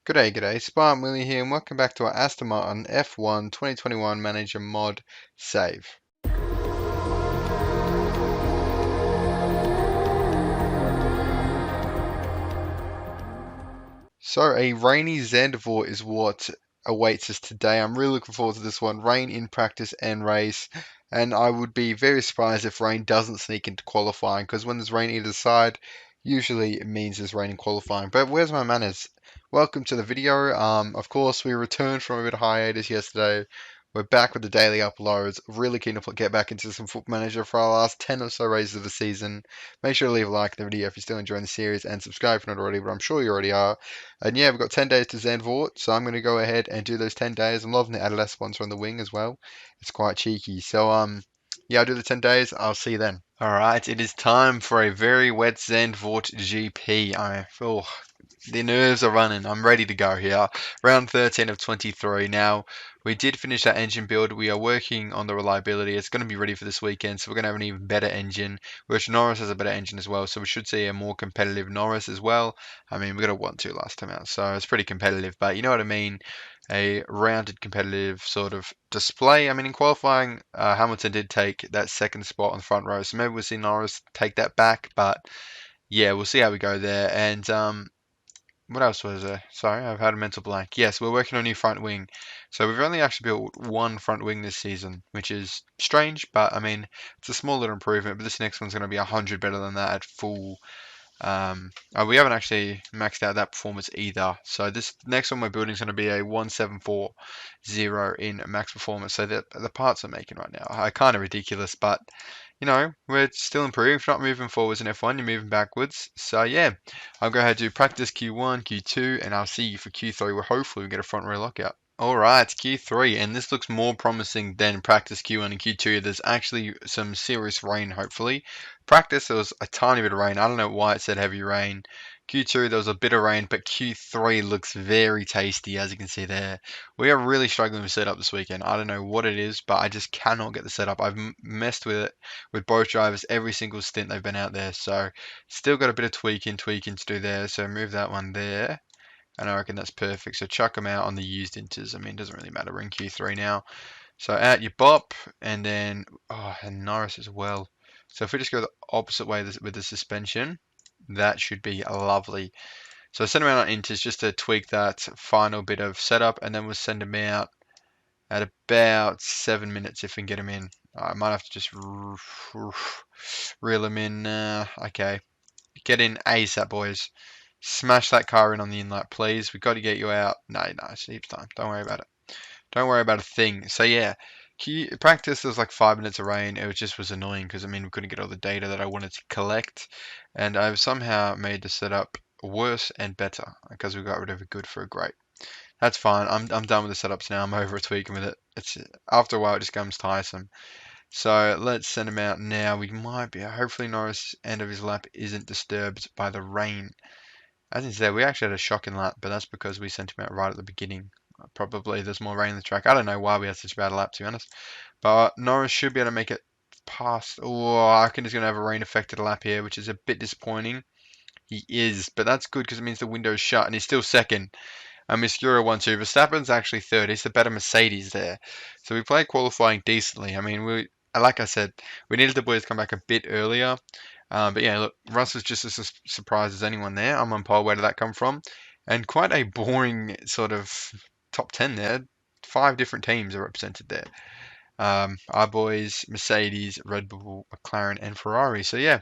G'day, SPARTANWILLY here, and welcome back to our Aston Martin F1 2021 Manager Mod save. So, a rainy Zandvoort is what awaits us today. I'm really looking forward to this one. Rain in practice and race, and I would be very surprised if rain doesn't sneak into qualifying, because when there's rain either side, usually it means there's rain in qualifying. But where's my manners? Welcome to the video. Of course, we returned from a bit of hiatus yesterday. We're back with the daily uploads. Really keen to get back into some Football Manager for our last 10 or so races of the season. Make sure to leave a like in the video if you're still enjoying the series and subscribe if you're not already, but I'm sure you already are. And yeah, we've got 10 days to Zandvoort, so I'm going to go ahead and do those 10 days. I'm loving the Adidas sponsor on the wing as well. It's quite cheeky. So, yeah, I'll do the 10 days. I'll see you then. All right, it is time for a very wet Zandvoort GP. The nerves are running. I'm ready to go here. Round 13 of 23. Now, we did finish that engine build. We are working on the reliability. It's going to be ready for this weekend, so we're going to have an even better engine, which Norris has a better engine as well, so we should see a more competitive Norris as well. I mean, we got a 1-2 last time out, so it's pretty competitive, but you know what I mean? A rounded competitive sort of display. I mean, in qualifying, Hamilton did take that second spot on the front row, so maybe we'll see Norris take that back, but yeah, we'll see how we go there. And what else was there? Sorry, I've had a mental blank. Yes, we're working on a new front wing. So we've only actually built one front wing this season, which is strange, but I mean, it's a small little improvement. But this next one's going to be 100 better than that at full. We haven't actually maxed out that performance either. So this next one we're building is going to be a 1740 in max performance. So the parts are making right now are kind of ridiculous, but you know, we're still improving. If you're not moving forwards in F1, you're moving backwards. So yeah, I'll go ahead and do practice Q1, Q2, and I'll see you for Q3 where hopefully we get a front row lockout. Alright, Q3, and this looks more promising than practice Q1 and Q2. There's actually some serious rain, hopefully. Practice, there was a tiny bit of rain. I don't know why it said heavy rain. Q2, there was a bit of rain, but Q3 looks very tasty, as you can see there. We are really struggling with setup this weekend. I don't know what it is, but I just cannot get the setup. I've messed with it with both drivers every single stint they've been out there. So still got a bit of tweaking to do there. So move that one there. And I reckon that's perfect. So chuck them out on the used inters. I mean, it doesn't really matter. We're in Q3 now. So out your bop, and then, and Norris as well. So if we just go the opposite way with the suspension, that should be lovely. So send them out on inters just to tweak that final bit of setup, and then we'll send them out at about 7 minutes if we can get them in. I might have to just reel them in. Okay, get in ASAP, boys. Smash that car in on the inlet, please. We've got to get you out. No, it's heaps time. Don't worry about it. Don't worry about a thing. So yeah, practice there was like 5 minutes of rain. It was annoying because I mean we couldn't get all the data that I wanted to collect, and I've somehow made the setup worse and better because we got rid of a good for a great. That's fine. I'm done with the setups now. I'm over tweaking with it. It's after a while it just becomes tiresome. So let's send him out now. We might be. Hopefully Norris' end of his lap isn't disturbed by the rain. As I said, we actually had a shocking lap, but that's because we sent him out right at the beginning. Probably there's more rain in the track. I don't know why we had such a bad lap, to be honest. But Norris should be able to make it past. Oh, I reckon he's going to have a rain affected lap here, which is a bit disappointing. He is, but that's good because it means the window's shut and he's still second. Mysterio 1-2. Verstappen's actually third. He's the better Mercedes there. So we played qualifying decently. I mean, like I said, we needed the boys to come back a bit earlier. But yeah, look, Russ was just as surprised as anyone there. I'm on pole. Where did that come from? And quite a boring sort of top 10 there. 5 different teams are represented there. Our boys, Mercedes, Red Bull, McLaren, and Ferrari. So yeah,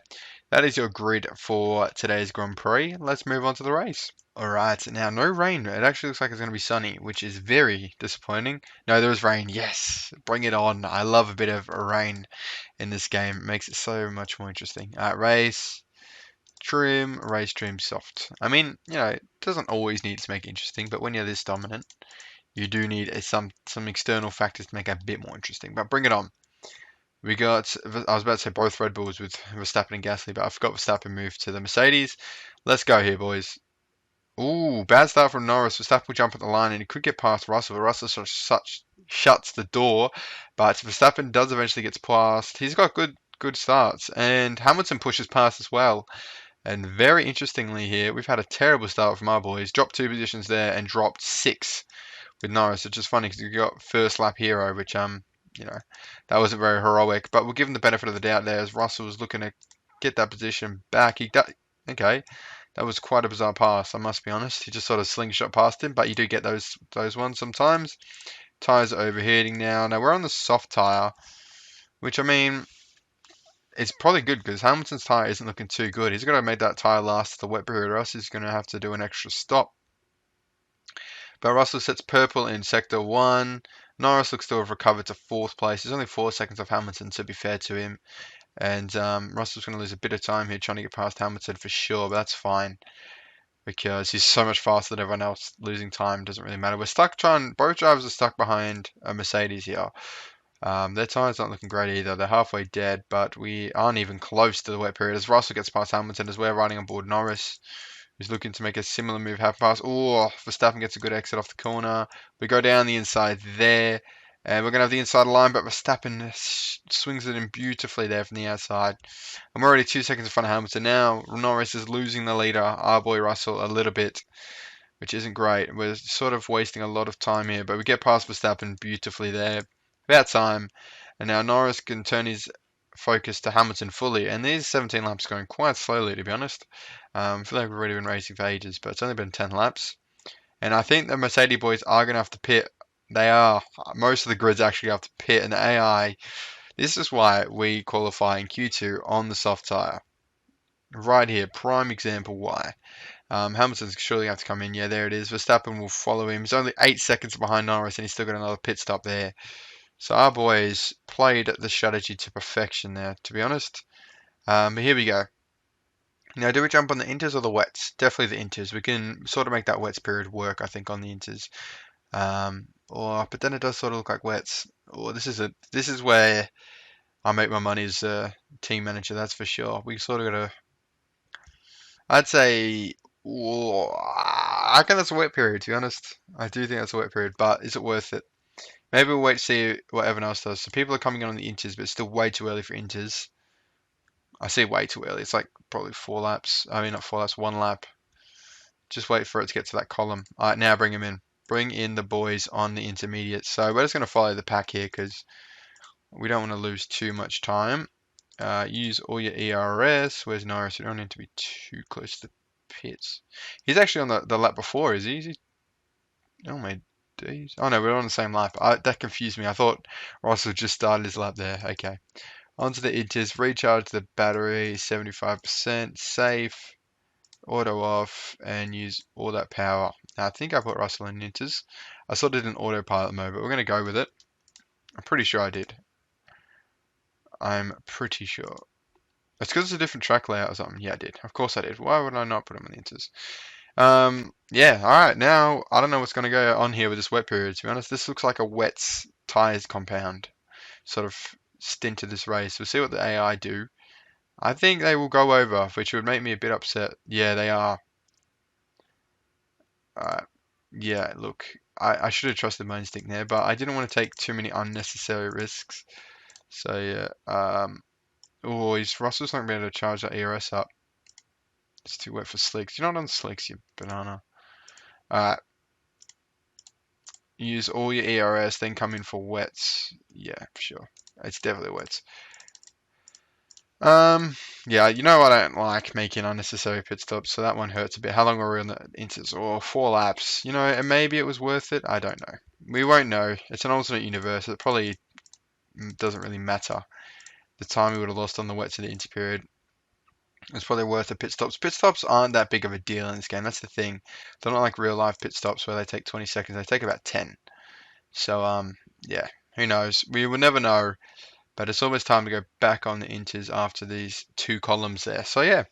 that is your grid for today's Grand Prix. Let's move on to the race. Alright, now no rain. It actually looks like it's going to be sunny, which is very disappointing. No, there was rain. Yes, bring it on. I love a bit of rain in this game. It makes it so much more interesting. Race, trim, race, trim, soft. I mean, you know, it doesn't always need to make it interesting, but when you're this dominant, you do need some external factors to make it a bit more interesting. But bring it on. We got, I was about to say both Red Bulls with Verstappen and Gasly, but I forgot Verstappen moved to the Mercedes. Let's go here, boys. Ooh, bad start from Norris. Verstappen will jump at the line and he could get past Russell. But Russell sort of shuts the door. But Verstappen does eventually get past. He's got good starts. And Hamilton pushes past as well. And very interestingly here, we've had a terrible start from our boys. Dropped 2 positions there and dropped 6 with Norris, which is funny because you got first lap hero, which you know, that wasn't very heroic. But we'll give him the benefit of the doubt there as Russell was looking to get that position back. Okay, that was quite a bizarre pass, I must be honest. He just sort of slingshot past him, but you do get those ones sometimes. Tires are overheating now. Now we're on the soft tire, which I mean, it's probably good because Hamilton's tire isn't looking too good. He's going to make that tire last the wet period, or else he's going to have to do an extra stop. But Russell sits purple in sector 1. Norris looks to have recovered to 4th place. He's only 4 seconds off Hamilton, to be fair to him. And Russell's going to lose a bit of time here trying to get past Hamilton for sure, but that's fine because he's so much faster than everyone else. Losing time doesn't really matter. We're stuck both drivers are stuck behind a Mercedes here. Their tires aren't looking great either. They're halfway dead, but we aren't even close to the wet period as Russell gets past Hamilton as we're riding on board Norris. He's looking to make a similar move half pass. Oh, Verstappen gets a good exit off the corner. We go down the inside there. And we're going to have the inside line, but Verstappen swings it in beautifully there from the outside. And we're already 2 seconds in front of Hamilton now. Norris is losing the leader, our boy Russell, a little bit, which isn't great. We're sort of wasting a lot of time here, but we get past Verstappen beautifully there. About time. And now Norris can turn his focus to Hamilton fully. And these 17 laps going quite slowly, to be honest. I feel like we've already been racing for ages, but it's only been 10 laps. And I think the Mercedes boys are going to have to pit. They are. Most of the grids actually have to pit. And the AI, this is why we qualify in Q2 on the soft tyre. Right here, prime example why. Hamilton's surely have to come in. Yeah, there it is. Verstappen will follow him. He's only 8 seconds behind Norris, and he's still got another pit stop there. So our boys played the strategy to perfection there, to be honest. But here we go. Now, do we jump on the inters or the wets? Definitely the inters. We can sort of make that wets period work, I think, on the inters. But then it does sort of look like wets. This is where I make my money as a team manager. That's for sure. We sort of got to. I'd say. I reckon that's a wet period. To be honest, I do think that's a wet period. But is it worth it? Maybe we'll wait to see what everyone else does. So people are coming in on the inters, but it's still way too early for inters. I say way too early. It's like probably 4 laps. I mean, not 4 laps, 1 lap. Just wait for it to get to that column. All right, now bring them in. Bring in the boys on the intermediate. So we're just going to follow the pack here because we don't want to lose too much time. Use all your ERS. Where's Norris? We don't need to be too close to the pits. He's actually on the lap before, is he? Oh my days. Oh no, we're on the same lap. That confused me. I thought Russell just started his lap there. Okay. Onto the inters. Recharge the battery. 75%. Safe. Auto off. And use all that power. Now, I think I put Russell in inters. I sort of did an autopilot mode, but we're going to go with it. I'm pretty sure I did. I'm pretty sure. It's because it's a different track layout or something. Yeah, I did. Of course I did. Why would I not put them in the inters? Yeah, alright, now I don't know what's going to go on here with this wet period, to be honest. This looks like a wets tyres compound sort of stint of this race. We'll see what the AI do. I think they will go over, which would make me a bit upset. Yeah, they are. Yeah, look, I should have trusted my instinct there, but I didn't want to take too many unnecessary risks. So yeah, Russell's not going to be able to charge that ERS up. It's too wet for slicks. You're not on slicks, you banana. Alright. Use all your ERS, then come in for wets. Yeah, for sure. It's definitely wets. Yeah, you know I don't like making unnecessary pit stops, so that one hurts a bit. How long were we on the inters? 4 laps. You know, and maybe it was worth it. I don't know. We won't know. It's an alternate universe. It probably doesn't really matter. The time we would have lost on the wets in the inter period. It's probably worth the pit stops. Pit stops aren't that big of a deal in this game. That's the thing. They're not like real life pit stops where they take 20 seconds. They take about 10. So, yeah, who knows? We will never know. But it's almost time to go back on the inters after these 2 columns there. So, yeah,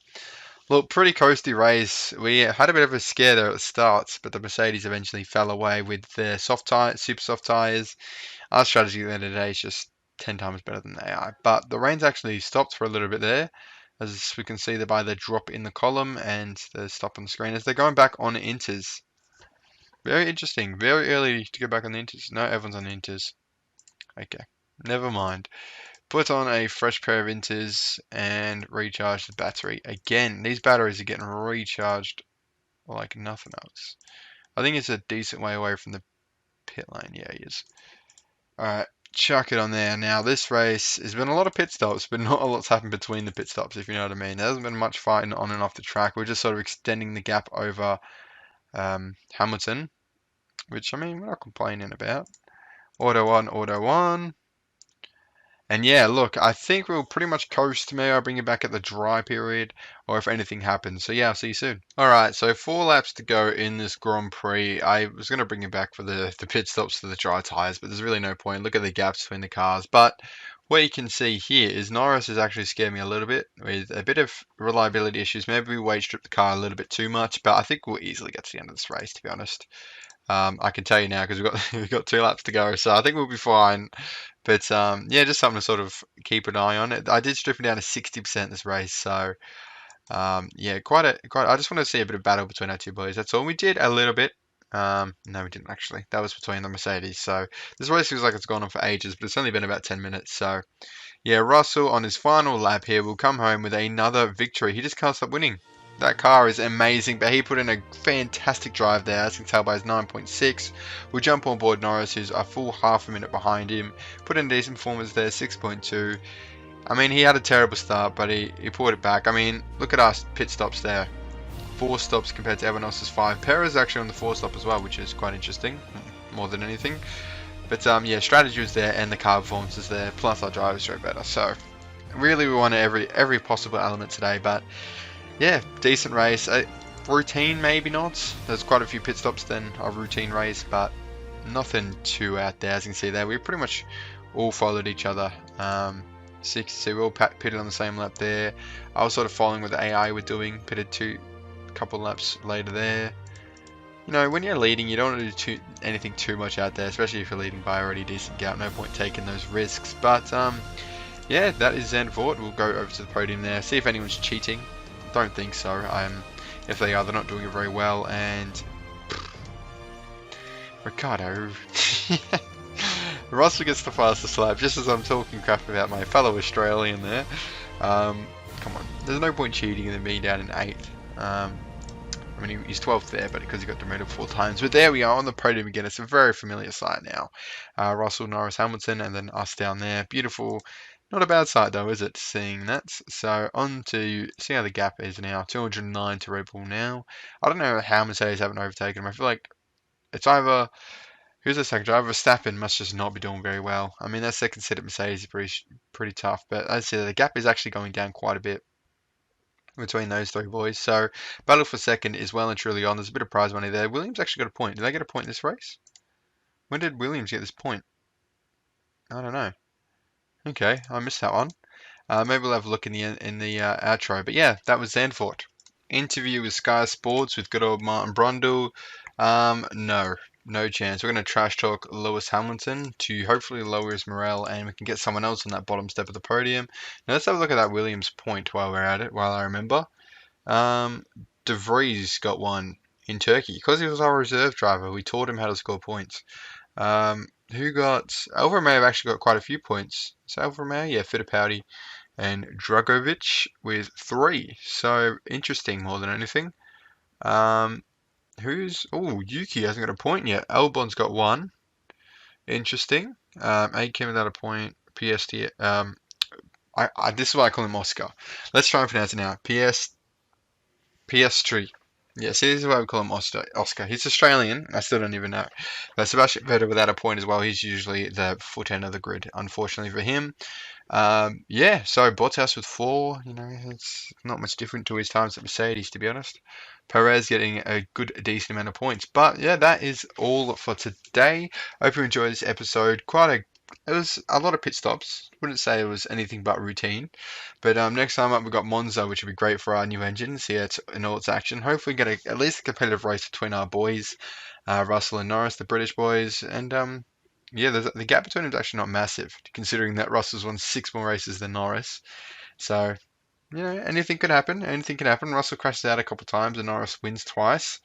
look, pretty coasty race. We had a bit of a scare there at the start, but the Mercedes eventually fell away with their super soft tyres. Our strategy at the end of the day is just 10 times better than the AI. But the rain's actually stopped for a little bit there. As we can see there by the drop in the column and the stop on the screen as they're going back on inters. Very interesting. Very early to go back on the inters. No, everyone's on the inters. Okay, never mind. Put on a fresh pair of inters and recharge the battery. Again, these batteries are getting recharged like nothing else. I think it's a decent way away from the pit lane. Yeah, he is. Alright, chuck it on there. Now, this race has been a lot of pit stops, but not a lot's happened between the pit stops, if you know what I mean. There hasn't been much fighting on and off the track. We're just sort of extending the gap over Hamilton, which, I mean, we're not complaining about. Auto 1, Auto 1. And yeah, look, I think we'll pretty much coast. Maybe I'll bring you back at the dry period, or if anything happens. So yeah, I'll see you soon. All right, so 4 laps to go in this Grand Prix. I was going to bring you back for the pit stops for the dry tires, but there's really no point. Look at the gaps between the cars. But what you can see here is Norris has actually scared me a little bit with a bit of reliability issues. Maybe we weight stripped the car a little bit too much, but I think we'll easily get to the end of this race, to be honest. I can tell you now because we've got 2 laps to go, so I think we'll be fine. But yeah, just something to sort of keep an eye on. I did strip it down to 60% this race, so yeah, quite. I just want to see a bit of battle between our 2 boys. That's all. We did a little bit. No, we didn't actually. That was between the Mercedes. So this race feels like it's gone on for ages, but it's only been about 10 minutes. So yeah, Russell on his final lap here will come home with another victory. He just can't stop winning. That car is amazing, but he put in a fantastic drive there, as you can tell by his 9.6. We'll jump on board Norris, who's a full half a minute behind him. Put in a decent performance there, 6.2. I mean, he had a terrible start, but he pulled it back. I mean, look at us pit stops there. 4 stops compared to everyone else's 5. Perez is actually on the 4 stop as well, which is quite interesting, more than anything. But yeah, strategy was there and the car performance is there, plus our drive is better. So really we wanted every possible element today, but yeah, decent race. Routine maybe not. There's quite a few pit stops than a routine race, but nothing too out there. As you can see there, we pretty much all followed each other. 60, we all pitted on the same lap there. I was sort of following what the AI were doing, pitted a couple laps later there. You know, when you're leading, you don't want to do anything too much out there, especially if you're leading by a already decent gap. No point taking those risks. But yeah, that is Zandvoort. We'll go over to the podium there, see if anyone's cheating. Don't think so. If they are, they're not doing it very well. And Ricardo, Russell gets the fastest lap, just as I'm talking crap about my fellow Australian there. Come on, there's no point cheating and then being down in 8th. I mean, he's 12th there, but because he got demoted 4 times. But there we are on the podium again. It's a very familiar sight now. Russell, Norris, Hamilton, and then us down there. Beautiful. Not a bad sight though, is it, seeing that? So on to see how the gap is now. 209 to Red Bull now. I don't know how Mercedes haven't overtaken him. I feel like it's either, who's the second driver? Verstappen must just not be doing very well. I mean, that second set at Mercedes is pretty tough. But as I said, the gap is actually going down quite a bit between those 3 boys. So battle for second is well and truly on. There's a bit of prize money there. Williams actually got a point. Did they get a point in this race? When did Williams get this point? I don't know. Okay, I missed that one. Maybe we'll have a look in the outro. But yeah, that was Zandvoort. Interview with Sky Sports with good old Martin Brundle. No chance. We're going to trash talk Lewis Hamilton to hopefully lower his morale, and we can get someone else on that bottom step of the podium. Now let's have a look at that Williams point while we're at it. While I remember, De Vries got one in Turkey because he was our reserve driver. We taught him how to score points. Who got? Alfa Romeo have actually got quite a few points. So Alfa Romeo, yeah, Fittipaldi and Dragovic with 3. So interesting more than anything. Yuki hasn't got a point yet. Albon's got 1. Interesting. Akin without a point. PST. This is why I call him Oscar. Let's try and pronounce it now. PS3. Yeah, see, this is why we call him Oscar. He's Australian. I still don't even know. But Sebastian Vettel without a point as well. He's usually the foot end of the grid, unfortunately for him. Yeah, so Bottas with 4. You know, it's not much different to his times at Mercedes, to be honest. Perez getting a decent amount of points. But yeah, that is all for today. Hope you enjoyed this episode. It was a lot of pit stops. Wouldn't say it was anything but routine. But next time up, we've got Monza, which would be great for our new engine. See it in all its action. Hopefully, get at least a competitive race between our boys, Russell and Norris, the British boys. And yeah, the gap between them is actually not massive, considering that Russell's won 6 more races than Norris. So, you know, anything could happen. Anything can happen. Russell crashes out a couple of times and Norris wins twice.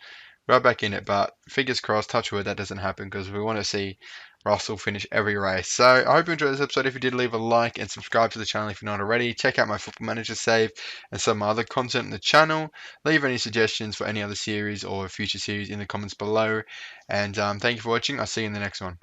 right back in it. But fingers crossed, touch wood, that doesn't happen because we want to see Russell finish every race. So I hope you enjoyed this episode. If you did, leave a like and subscribe to the channel if you're not already. Check out my Football Manager save and some other content on the channel. Leave any suggestions for any other series or future series in the comments below. And thank you for watching. I'll see you in the next one.